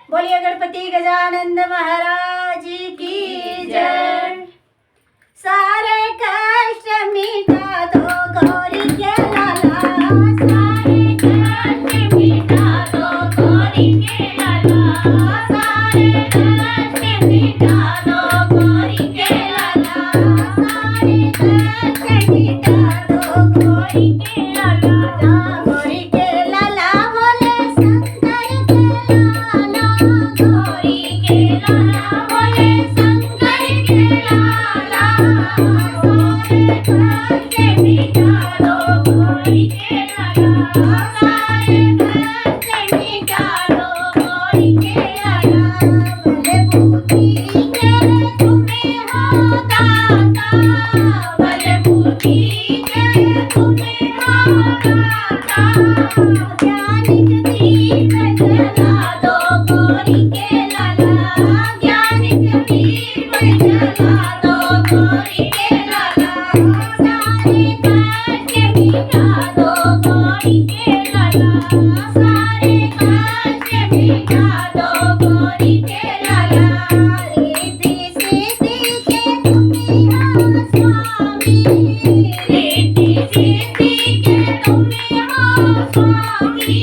बोलिए गणपति गजानंद महाराज की जय। सारे कष्ट मिटा दो गौरी के लाला, सारे कष्ट मिटा दो गौरी के लाला, सारे कष्ट मिटा दो गौरी के लाला, सारे कष्ट मिटा दो गौरी के लाला। गौरी के लाला बोले शंकर के लाला, गौरी के लाला बोले शंकर के लाला, सारे कष्ट मिटा दो गौरी के लाला, सारे कष्ट मिटा दो गौरी के लाला। भले बुद्धि के तुम्हें हो दाता, भले बुद्धि के तुम्हें हो दाता, ज्ञान के दीप जला दो गौरी के लाला, ज्ञान के दीप जला दो गौरी के लाला, सारे कष्ट मिटा दो गौरी के लाला, सारे कष्ट मिटा दो गौरी के लाला। रिद्धि सिद्धि के तुम्हें हो स्वामी, रिद्धि सिद्धि के तुम्हें हो स्वामी,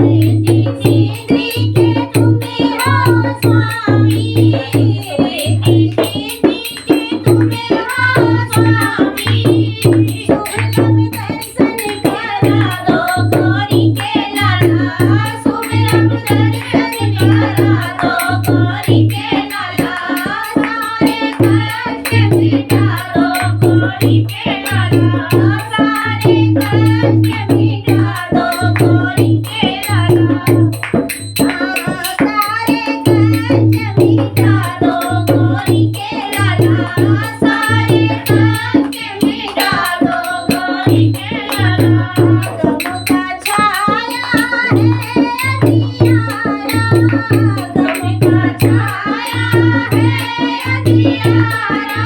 रिद्धि सिद्धि के तुम्हें हो स्वामी, रिद्धि सिद्धि के तुम्हें हो स्वामी। सुलभ दर्शन करा दो गौरी के लाला, सुलभ दर्शन करा दो गौरी के लाला, सारे कष्ट मिटा दो गौरी के लाला, सारे कष्ट मिटा दो गौरी के लाला, सारे कष्ट मिटा दो गौरी के लाला, सारे कष्ट मिटा दो गौरी के लाला। गम का छाया है अंधियारा, गम का छाया है अंधियारा,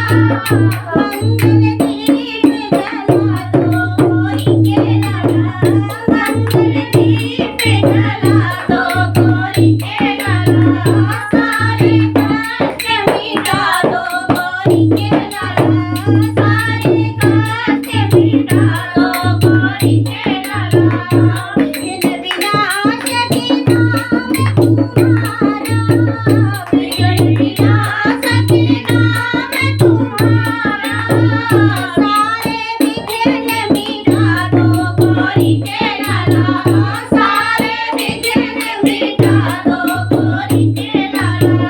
मंगल दीप जला दो गौरी के लाला, मंगल दीप जला दो गौरी के लाला, सारे कष्ट मिटा दो गौरी के लाला, सारे कष्ट मिटा दो गौरी के लाला। विघ्न विनाशक नाम तुम्हारा, विघ्न विनाशक नाम तुम्हारा, सारे विघ्न मिटा दो गौरी के लाला, सारे विघ्न मिटा दो गौरी के लाला,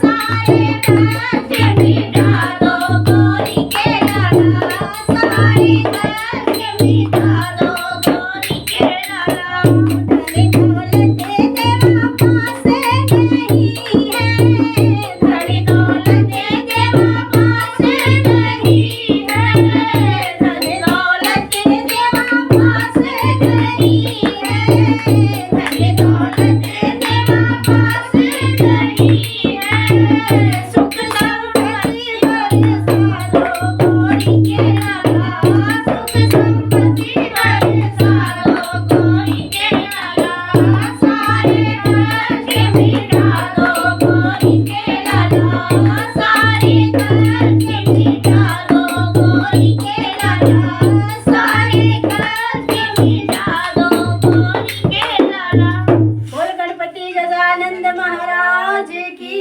सारे कष्ट मिटा दो गौरी के लाला, सारे कष्ट मिटा दो गौरी के लाला। धन दौलत देवा पास नहीं है, धन दौलत देवा पास नहीं है, धन दौलत देवा पास नहीं है, धन दौलत देवा पास नहीं है। सुख संपत्ति बरसा दो गौरी के लाला, सुख संपत्ति बरसा दो गौरी के लाला, सारे कष्ट मिटा दो गौरी के लाला, सारे कष्ट मिटा दो गौरी के लाला, सारे कष्ट मिटा दो गौरी के लाला। बोल गणपति गजानंद महाराज की